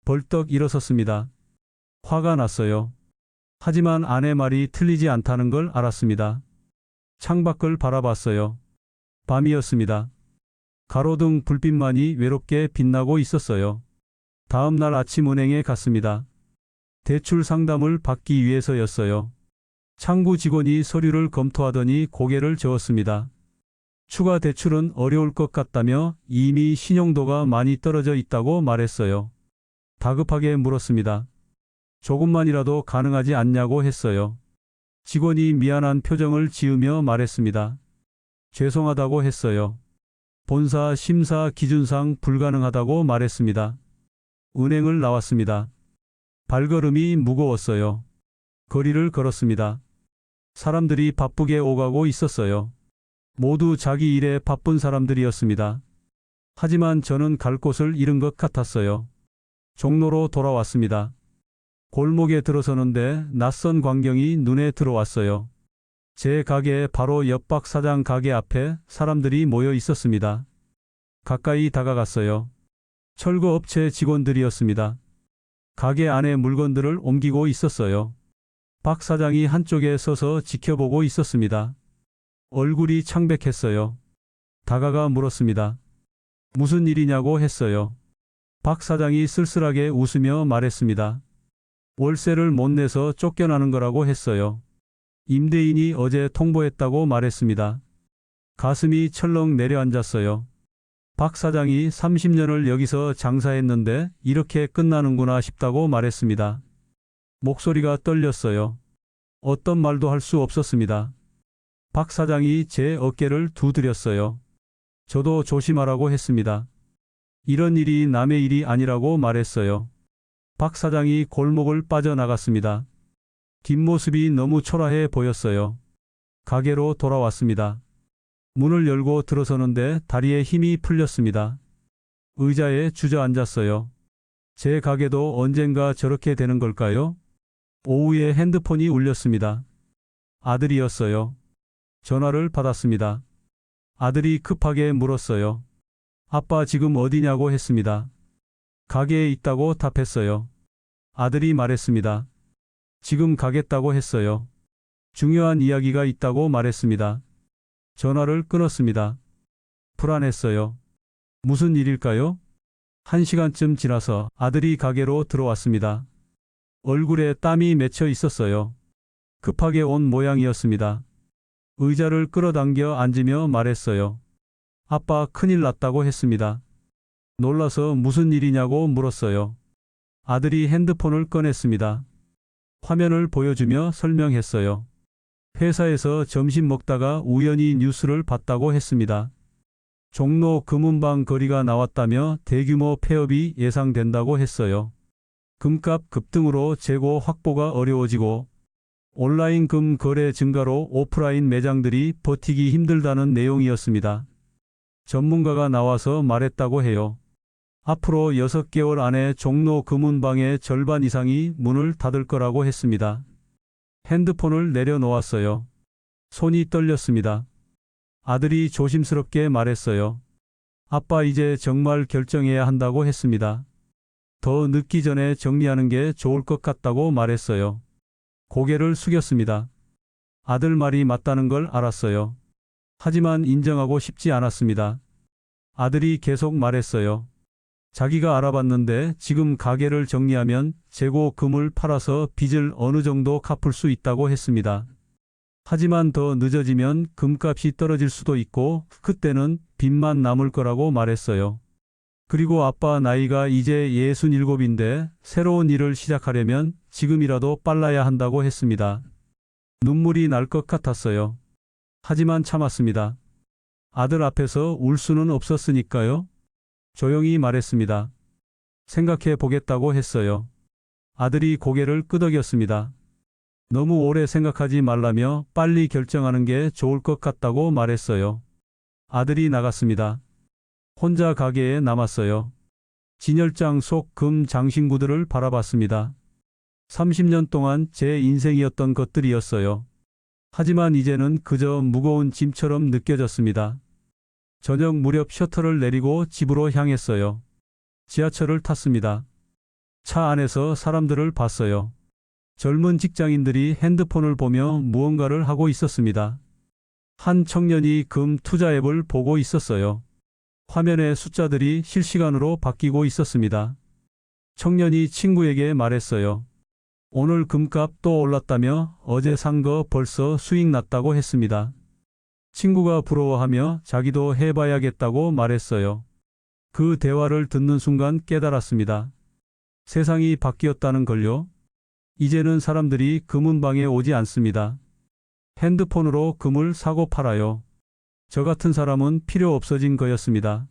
벌떡 일어섰습니다. 화가 났어요. 하지만 아내 말이 틀리지 않다는 걸 알았습니다. 창밖을 바라봤어요. 밤이었습니다. 가로등 불빛만이 외롭게 빛나고 있었어요. 다음 날 아침 은행에 갔습니다. 대출 상담을 받기 위해서였어요. 창구 직원이 서류를 검토하더니 고개를 저었습니다. 추가 대출은 어려울 것 같다며 이미 신용도가 많이 떨어져 있다고 말했어요. 다급하게 물었습니다. 조금만이라도 가능하지 않냐고 했어요. 직원이 미안한 표정을 지으며 말했습니다. 죄송하다고 했어요. 본사 심사 기준상 불가능하다고 말했습니다. 은행을 나왔습니다. 발걸음이 무거웠어요. 거리를 걸었습니다. 사람들이 바쁘게 오가고 있었어요. 모두 자기 일에 바쁜 사람들이었습니다. 하지만 저는 갈 곳을 잃은 것 같았어요. 종로로 돌아왔습니다. 골목에 들어서는데 낯선 광경이 눈에 들어왔어요. 제 가게 바로 옆 박 사장 가게 앞에 사람들이 모여 있었습니다. 가까이 다가갔어요. 철거업체 직원들이었습니다. 가게 안에 물건들을 옮기고 있었어요. 박 사장이 한쪽에 서서 지켜보고 있었습니다. 얼굴이 창백했어요. 다가가 물었습니다. 무슨 일이냐고 했어요. 박 사장이 쓸쓸하게 웃으며 말했습니다. 월세를 못 내서 쫓겨나는 거라고 했어요. 임대인이 어제 통보했다고 말했습니다. 가슴이 철렁 내려앉았어요. 박 사장이 30년을 여기서 장사했는데 이렇게 끝나는구나 싶다고 말했습니다. 목소리가 떨렸어요. 어떤 말도 할 수 없었습니다. 박 사장이 제 어깨를 두드렸어요. 저도 조심하라고 했습니다. 이런 일이 남의 일이 아니라고 말했어요. 박 사장이 골목을 빠져나갔습니다. 뒷모습이 너무 초라해 보였어요. 가게로 돌아왔습니다. 문을 열고 들어서는데 다리에 힘이 풀렸습니다. 의자에 주저앉았어요. 제 가게도 언젠가 저렇게 되는 걸까요? 오후에 핸드폰이 울렸습니다. 아들이었어요. 전화를 받았습니다. 아들이 급하게 물었어요. 아빠 지금 어디냐고 했습니다. 가게에 있다고 답했어요. 아들이 말했습니다. 지금 가겠다고 했어요. 중요한 이야기가 있다고 말했습니다. 전화를 끊었습니다. 불안했어요. 무슨 일일까요? 1시간쯤 지나서 아들이 가게로 들어왔습니다. 얼굴에 땀이 맺혀 있었어요. 급하게 온 모양이었습니다. 의자를 끌어당겨 앉으며 말했어요. 아빠 큰일 났다고 했습니다. 놀라서 무슨 일이냐고 물었어요. 아들이 핸드폰을 꺼냈습니다. 화면을 보여주며 설명했어요. 회사에서 점심 먹다가 우연히 뉴스를 봤다고 했습니다. 종로 금은방 거리가 나왔다며 대규모 폐업이 예상된다고 했어요. 금값 급등으로 재고 확보가 어려워지고 온라인 금 거래 증가로 오프라인 매장들이 버티기 힘들다는 내용이었습니다. 전문가가 나와서 말했다고 해요. 앞으로 6개월 안에 종로 금은방의 절반 이상이 문을 닫을 거라고 했습니다. 핸드폰을 내려놓았어요. 손이 떨렸습니다. 아들이 조심스럽게 말했어요. 아빠 이제 정말 결정해야 한다고 했습니다. 더 늦기 전에 정리하는 게 좋을 것 같다고 말했어요. 고개를 숙였습니다. 아들 말이 맞다는 걸 알았어요. 하지만 인정하고 싶지 않았습니다. 아들이 계속 말했어요. 자기가 알아봤는데 지금 가게를 정리하면 재고 금을 팔아서 빚을 어느 정도 갚을 수 있다고 했습니다. 하지만 더 늦어지면 금값이 떨어질 수도 있고 그때는 빚만 남을 거라고 말했어요. 그리고 아빠 나이가 이제 67인데 새로운 일을 시작하려면 지금이라도 빨라야 한다고 했습니다. 눈물이 날 것 같았어요. 하지만 참았습니다. 아들 앞에서 울 수는 없었으니까요. 조용히 말했습니다. 생각해 보겠다고 했어요. 아들이 고개를 끄덕였습니다. 너무 오래 생각하지 말라며 빨리 결정하는 게 좋을 것 같다고 말했어요. 아들이 나갔습니다. 혼자 가게에 남았어요. 진열장 속 금 장신구들을 바라봤습니다. 30년 동안 제 인생이었던 것들이었어요. 하지만 이제는 그저 무거운 짐처럼 느껴졌습니다. 저녁 무렵 셔터를 내리고 집으로 향했어요. 지하철을 탔습니다. 차 안에서 사람들을 봤어요. 젊은 직장인들이 핸드폰을 보며 무언가를 하고 있었습니다. 한 청년이 금 투자 앱을 보고 있었어요. 화면의 숫자들이 실시간으로 바뀌고 있었습니다. 청년이 친구에게 말했어요. 오늘 금값 또 올랐다며 어제 산 거 벌써 수익 났다고 했습니다. 친구가 부러워하며 자기도 해봐야겠다고 말했어요. 그 대화를 듣는 순간 깨달았습니다. 세상이 바뀌었다는 걸요. 이제는 사람들이 금은방에 오지 않습니다. 핸드폰으로 금을 사고 팔아요. 저 같은 사람은 필요 없어진 거였습니다.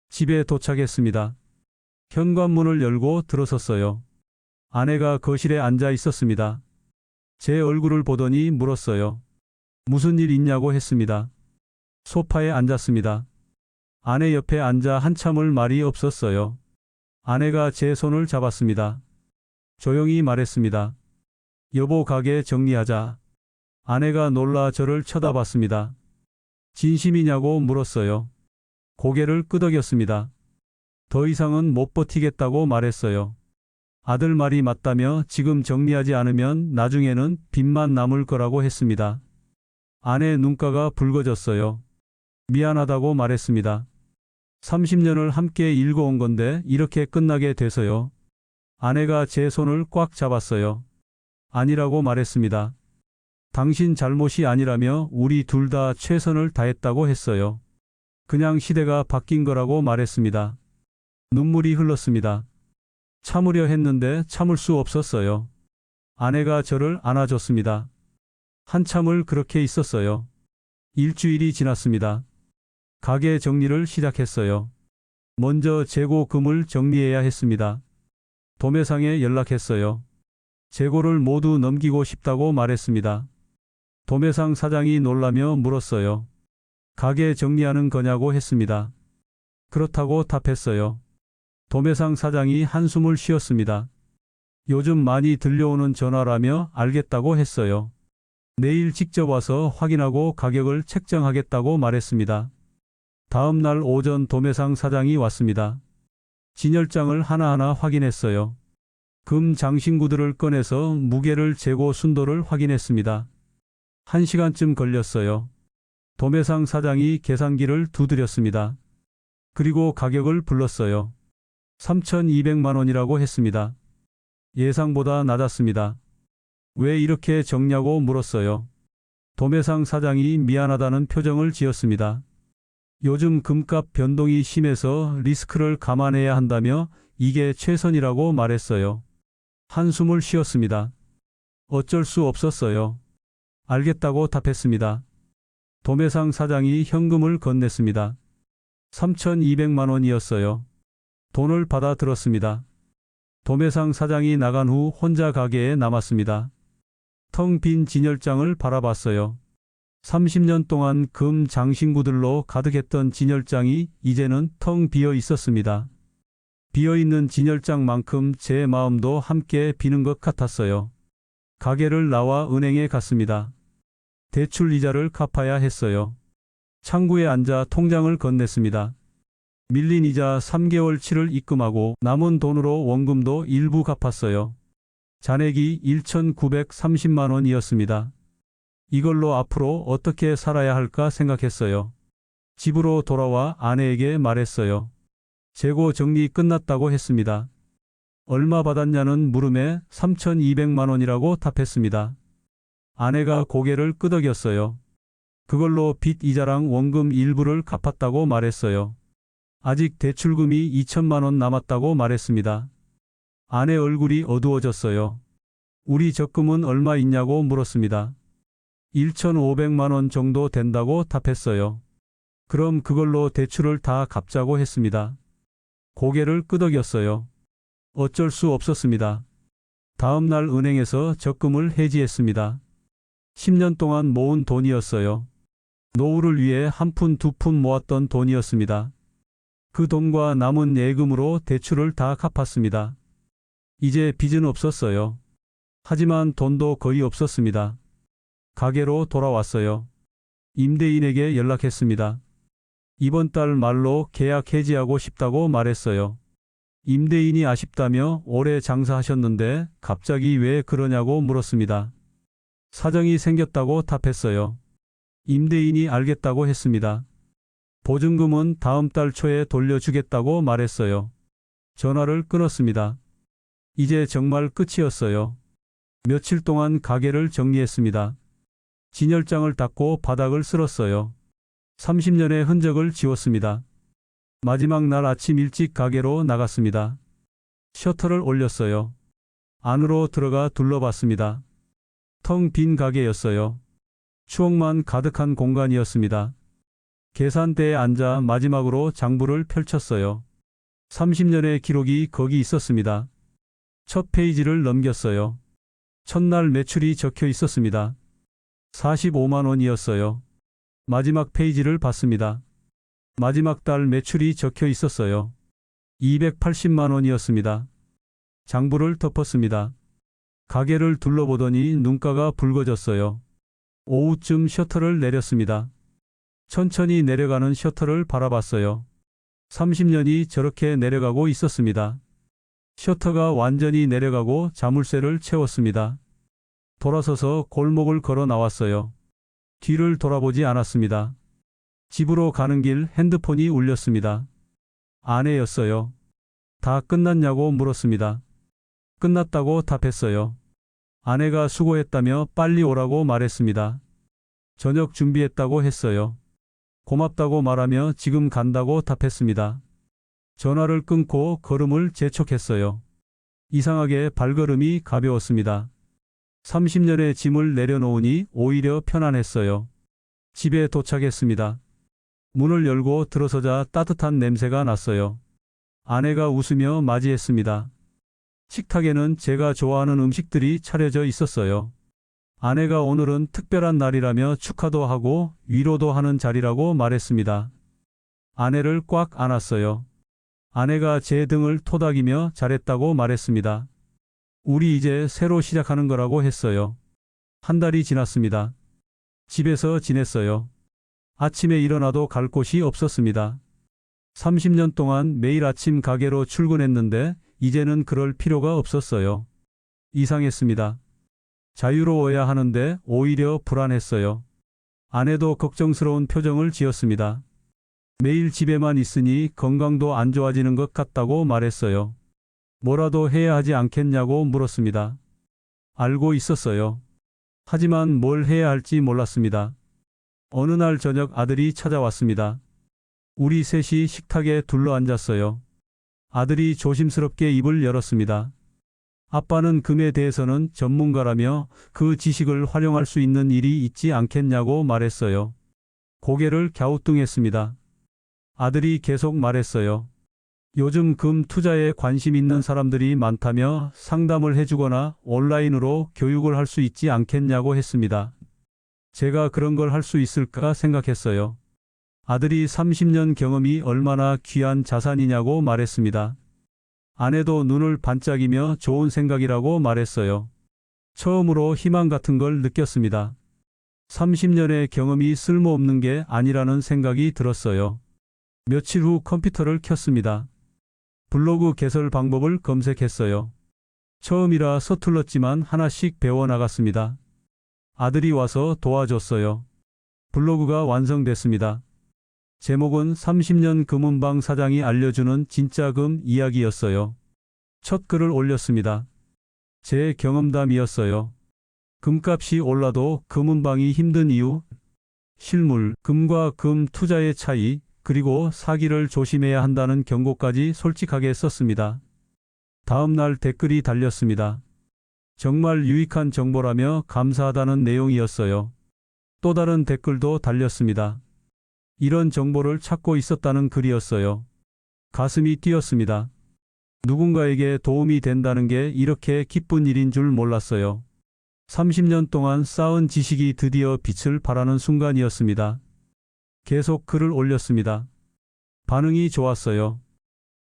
집에 도착했습니다. 현관문을 열고 들어섰어요. 아내가 거실에 앉아 있었습니다. 제 얼굴을 보더니 물었어요. 무슨 일 있냐고 했습니다. 소파에 앉았습니다. 아내 옆에 앉아 한참을 말이 없었어요. 아내가 제 손을 잡았습니다. 조용히 말했습니다. 여보 가게 정리하자. 아내가 놀라 저를 쳐다봤습니다. 진심이냐고 물었어요. 고개를 끄덕였습니다. 더 이상은 못 버티겠다고 말했어요. 아들 말이 맞다며 지금 정리하지 않으면 나중에는 빚만 남을 거라고 했습니다. 아내 눈가가 붉어졌어요. 미안하다고 말했습니다. 30년을 함께 일궈온 건데 이렇게 끝나게 돼서요. 아내가 제 손을 꽉 잡았어요. 아니라고 말했습니다. 당신 잘못이 아니라며 우리 둘 다 최선을 다했다고 했어요. 그냥 시대가 바뀐 거라고 말했습니다. 눈물이 흘렀습니다. 참으려 했는데 참을 수 없었어요. 아내가 저를 안아줬습니다. 한참을 그렇게 있었어요. 일주일이 지났습니다. 가게 정리를 시작했어요. 먼저 재고 금을 정리해야 했습니다. 도매상에 연락했어요. 재고를 모두 넘기고 싶다고 말했습니다. 도매상 사장이 놀라며 물었어요. 가게 정리하는 거냐고 했습니다. 그렇다고 답했어요. 도매상 사장이 한숨을 쉬었습니다. 요즘 많이 들려오는 전화라며 알겠다고 했어요. 내일 직접 와서 확인하고 가격을 책정하겠다고 말했습니다. 다음 날 오전 도매상 사장이 왔습니다. 진열장을 하나하나 확인했어요. 금 장신구들을 꺼내서 무게를 재고 순도를 확인했습니다. 1시간쯤 걸렸어요. 도매상 사장이 계산기를 두드렸습니다. 그리고 가격을 불렀어요. 3,200만 원이라고 했습니다. 예상보다 낮았습니다. 왜 이렇게 적냐고 물었어요. 도매상 사장이 미안하다는 표정을 지었습니다. 요즘 금값 변동이 심해서 리스크를 감안해야 한다며 이게 최선이라고 말했어요. 한숨을 쉬었습니다. 어쩔 수 없었어요. 알겠다고 답했습니다. 도매상 사장이 현금을 건넸습니다. 3,200만 원이었어요. 돈을 받아 들었습니다. 도매상 사장이 나간 후 혼자 가게에 남았습니다. 텅 빈 진열장을 바라봤어요. 30년 동안 금 장신구들로 가득했던 진열장이 이제는 텅 비어 있었습니다. 비어있는 진열장만큼 제 마음도 함께 비는 것 같았어요. 가게를 나와 은행에 갔습니다. 대출 이자를 갚아야 했어요. 창구에 앉아 통장을 건넸습니다. 밀린 이자 3개월치를 입금하고 남은 돈으로 원금도 일부 갚았어요. 잔액이 1,930만 원이었습니다. 이걸로 앞으로 어떻게 살아야 할까 생각했어요. 집으로 돌아와 아내에게 말했어요. 재고 정리 끝났다고 했습니다. 얼마 받았냐는 물음에 3,200만 원이라고 답했습니다. 아내가 고개를 끄덕였어요. 그걸로 빚 이자랑 원금 일부를 갚았다고 말했어요. 아직 대출금이 2천만 원 남았다고 말했습니다. 아내 얼굴이 어두워졌어요. 우리 적금은 얼마 있냐고 물었습니다. 1,500만 원 정도 된다고 답했어요. 그럼 그걸로 대출을 다 갚자고 했습니다. 고개를 끄덕였어요. 어쩔 수 없었습니다. 다음 날 은행에서 적금을 해지했습니다. 10년 동안 모은 돈이었어요. 노후를 위해 한 푼 두 푼 모았던 돈이었습니다. 그 돈과 남은 예금으로 대출을 다 갚았습니다. 이제 빚은 없었어요. 하지만 돈도 거의 없었습니다. 가게로 돌아왔어요. 임대인에게 연락했습니다. 이번 달 말로 계약 해지하고 싶다고 말했어요. 임대인이 아쉽다며 오래 장사하셨는데 갑자기 왜 그러냐고 물었습니다. 사정이 생겼다고 답했어요. 임대인이 알겠다고 했습니다. 보증금은 다음 달 초에 돌려주겠다고 말했어요. 전화를 끊었습니다. 이제 정말 끝이었어요. 며칠 동안 가게를 정리했습니다. 진열장을 닦고 바닥을 쓸었어요. 30년의 흔적을 지웠습니다. 마지막 날 아침 일찍 가게로 나갔습니다. 셔터를 올렸어요. 안으로 들어가 둘러봤습니다. 텅 빈 가게였어요. 추억만 가득한 공간이었습니다. 계산대에 앉아 마지막으로 장부를 펼쳤어요. 30년의 기록이 거기 있었습니다. 첫 페이지를 넘겼어요. 첫날 매출이 적혀 있었습니다. 45만 원이었어요. 마지막 페이지를 봤습니다. 마지막 달 매출이 적혀 있었어요. 280만 원이었습니다. 장부를 덮었습니다. 가게를 둘러보더니 눈가가 붉어졌어요. 오후쯤 셔터를 내렸습니다. 천천히 내려가는 셔터를 바라봤어요. 30년이 저렇게 내려가고 있었습니다. 셔터가 완전히 내려가고 자물쇠를 채웠습니다. 돌아서서 골목을 걸어 나왔어요. 뒤를 돌아보지 않았습니다. 집으로 가는 길 핸드폰이 울렸습니다. 아내였어요. 다 끝났냐고 물었습니다. 끝났다고 답했어요. 아내가 수고했다며 빨리 오라고 말했습니다. 저녁 준비했다고 했어요. 고맙다고 말하며 지금 간다고 답했습니다. 전화를 끊고 걸음을 재촉했어요. 이상하게 발걸음이 가벼웠습니다. 30년의 짐을 내려놓으니 오히려 편안했어요. 집에 도착했습니다. 문을 열고 들어서자 따뜻한 냄새가 났어요. 아내가 웃으며 맞이했습니다. 식탁에는 제가 좋아하는 음식들이 차려져 있었어요. 아내가 오늘은 특별한 날이라며 축하도 하고 위로도 하는 자리라고 말했습니다. 아내를 꽉 안았어요. 아내가 제 등을 토닥이며 잘했다고 말했습니다. 우리 이제 새로 시작하는 거라고 했어요. 한 달이 지났습니다. 집에서 지냈어요. 아침에 일어나도 갈 곳이 없었습니다. 30년 동안 매일 아침 가게로 출근했는데 이제는 그럴 필요가 없었어요. 이상했습니다. 자유로워야 하는데 오히려 불안했어요. 아내도 걱정스러운 표정을 지었습니다. 매일 집에만 있으니 건강도 안 좋아지는 것 같다고 말했어요. 뭐라도 해야 하지 않겠냐고 물었습니다. 알고 있었어요. 하지만 뭘 해야 할지 몰랐습니다. 어느 날 저녁 아들이 찾아왔습니다. 우리 셋이 식탁에 둘러앉았어요. 아들이 조심스럽게 입을 열었습니다. 아빠는 금에 대해서는 전문가라며 그 지식을 활용할 수 있는 일이 있지 않겠냐고 말했어요. 고개를 갸우뚱했습니다. 아들이 계속 말했어요. 요즘 금 투자에 관심 있는 사람들이 많다며 상담을 해주거나 온라인으로 교육을 할 수 있지 않겠냐고 했습니다. 제가 그런 걸 할 수 있을까 생각했어요. 아들이 30년 경험이 얼마나 귀한 자산이냐고 말했습니다. 아내도 눈을 반짝이며 좋은 생각이라고 말했어요. 처음으로 희망 같은 걸 느꼈습니다. 30년의 경험이 쓸모없는 게 아니라는 생각이 들었어요. 며칠 후 컴퓨터를 켰습니다. 블로그 개설 방법을 검색했어요. 처음이라 서툴렀지만 하나씩 배워나갔습니다. 아들이 와서 도와줬어요. 블로그가 완성됐습니다. 제목은 30년 금은방 사장이 알려주는 진짜 금 이야기였어요. 첫 글을 올렸습니다. 제 경험담이었어요. 금값이 올라도 금은방이 힘든 이유, 실물, 금과 금 투자의 차이, 그리고 사기를 조심해야 한다는 경고까지 솔직하게 썼습니다. 다음 날 댓글이 달렸습니다. 정말 유익한 정보라며 감사하다는 내용이었어요. 또 다른 댓글도 달렸습니다. 이런 정보를 찾고 있었다는 글이었어요. 가슴이 뛰었습니다. 누군가에게 도움이 된다는 게 이렇게 기쁜 일인 줄 몰랐어요. 30년 동안 쌓은 지식이 드디어 빛을 발하는 순간이었습니다. 계속 글을 올렸습니다. 반응이 좋았어요.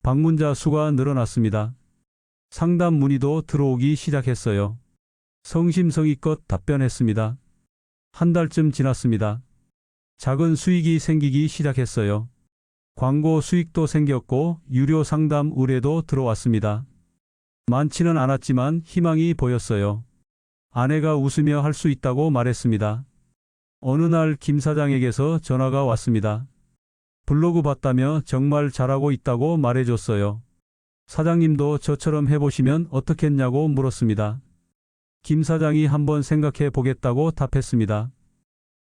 방문자 수가 늘어났습니다. 상담 문의도 들어오기 시작했어요. 성심성의껏 답변했습니다. 한 달쯤 지났습니다. 작은 수익이 생기기 시작했어요. 광고 수익도 생겼고 유료 상담 의뢰도 들어왔습니다. 많지는 않았지만 희망이 보였어요. 아내가 웃으며 할 수 있다고 말했습니다. 어느 날 김 사장에게서 전화가 왔습니다. 블로그 봤다며 정말 잘하고 있다고 말해줬어요. 사장님도 저처럼 해보시면 어떻겠냐고 물었습니다. 김 사장이 한번 생각해 보겠다고 답했습니다.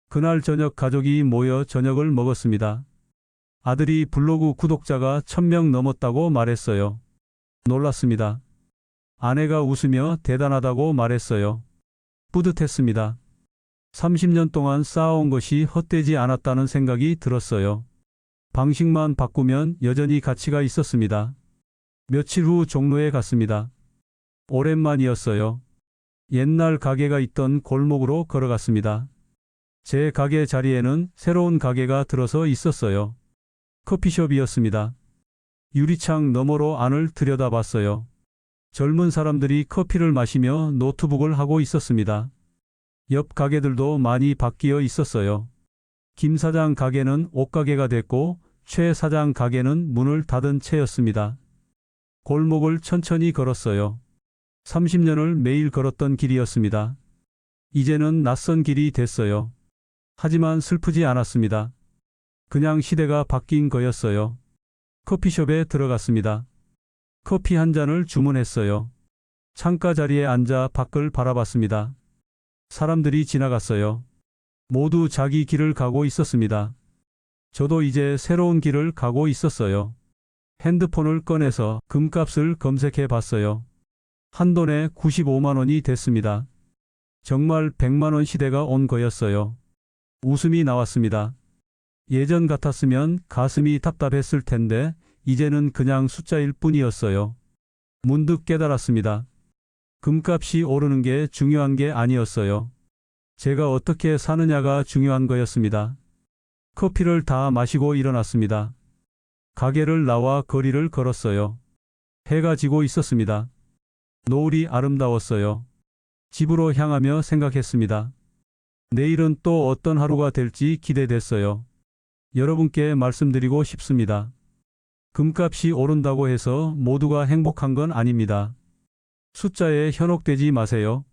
그날 저녁 가족이 모여 저녁을 먹었습니다. 아들이 블로그 구독자가 1000명 넘었다고 말했어요. 놀랐습니다. 아내가 웃으며 대단하다고 말했어요. 뿌듯했습니다. 30년 동안 쌓아온 것이 헛되지 않았다는 생각이 들었어요. 방식만 바꾸면 여전히 가치가 있었습니다. 며칠 후 종로에 갔습니다. 오랜만이었어요. 옛날 가게가 있던 골목으로 걸어갔습니다. 제 가게 자리에는 새로운 가게가 들어서 있었어요. 커피숍이었습니다. 유리창 너머로 안을 들여다봤어요. 젊은 사람들이 커피를 마시며 노트북을 하고 있었습니다. 옆 가게들도 많이 바뀌어 있었어요. 김 사장 가게는 옷가게가 됐고 최 사장 가게는 문을 닫은 채였습니다. 골목을 천천히 걸었어요. 30년을 매일 걸었던 길이었습니다. 이제는 낯선 길이 됐어요. 하지만 슬프지 않았습니다. 그냥 시대가 바뀐 거였어요. 커피숍에 들어갔습니다. 커피 한 잔을 주문했어요. 창가 자리에 앉아 밖을 바라봤습니다. 사람들이 지나갔어요. 모두 자기 길을 가고 있었습니다. 저도 이제 새로운 길을 가고 있었어요. 핸드폰을 꺼내서 금값을 검색해 봤어요. 한 돈에 95만 원이 됐습니다. 정말 100만 원 시대가 온 거였어요. 웃음이 나왔습니다. 예전 같았으면 가슴이 답답했을 텐데 이제는 그냥 숫자일 뿐이었어요. 문득 깨달았습니다. 금값이 오르는 게 중요한 게 아니었어요. 제가 어떻게 사느냐가 중요한 거였습니다. 커피를 다 마시고 일어났습니다. 가게를 나와 거리를 걸었어요. 해가 지고 있었습니다. 노을이 아름다웠어요. 집으로 향하며 생각했습니다. 내일은 또 어떤 하루가 될지 기대됐어요. 여러분께 말씀드리고 싶습니다. 금값이 오른다고 해서 모두가 행복한 건 아닙니다. 숫자에 현혹되지 마세요.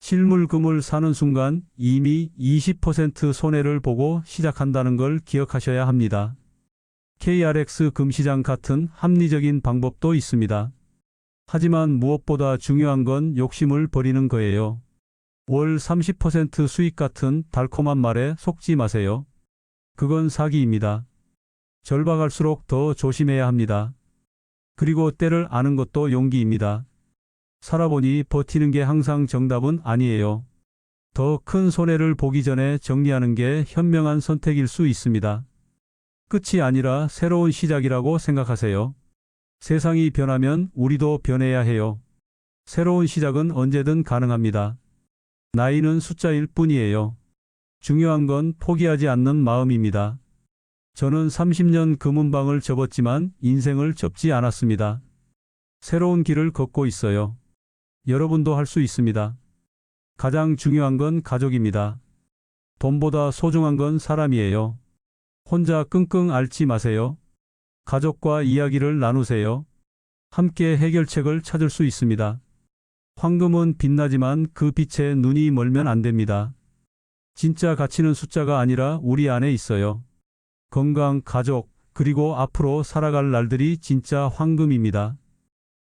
실물 금을 사는 순간 이미 20% 손해를 보고 시작한다는 걸 기억하셔야 합니다. KRX 금시장 같은 합리적인 방법도 있습니다. 하지만 무엇보다 중요한 건 욕심을 버리는 거예요. 월 30% 수익 같은 달콤한 말에 속지 마세요. 그건 사기입니다. 절박할수록 더 조심해야 합니다. 그리고 때를 아는 것도 용기입니다. 살아보니 버티는 게 항상 정답은 아니에요. 더 큰 손해를 보기 전에 정리하는 게 현명한 선택일 수 있습니다. 끝이 아니라 새로운 시작이라고 생각하세요. 세상이 변하면 우리도 변해야 해요. 새로운 시작은 언제든 가능합니다. 나이는 숫자일 뿐이에요. 중요한 건 포기하지 않는 마음입니다. 저는 30년 금은방을 접었지만 인생을 접지 않았습니다. 새로운 길을 걷고 있어요. 여러분도 할 수 있습니다. 가장 중요한 건 가족입니다. 돈보다 소중한 건 사람이에요. 혼자 끙끙 앓지 마세요. 가족과 이야기를 나누세요. 함께 해결책을 찾을 수 있습니다. 황금은 빛나지만 그 빛에 눈이 멀면 안 됩니다. 진짜 가치는 숫자가 아니라 우리 안에 있어요. 건강, 가족, 그리고 앞으로 살아갈 날들이 진짜 황금입니다.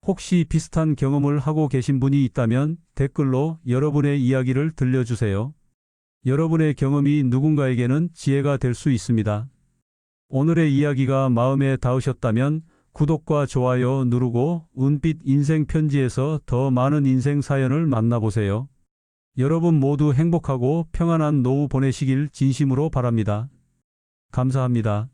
혹시 비슷한 경험을 하고 계신 분이 있다면 댓글로 여러분의 이야기를 들려주세요. 여러분의 경험이 누군가에게는 지혜가 될 수 있습니다. 오늘의 이야기가 마음에 닿으셨다면 구독과 좋아요 누르고 은빛 인생 편지에서 더 많은 인생 사연을 만나보세요. 여러분 모두 행복하고 평안한 노후 보내시길 진심으로 바랍니다. 감사합니다.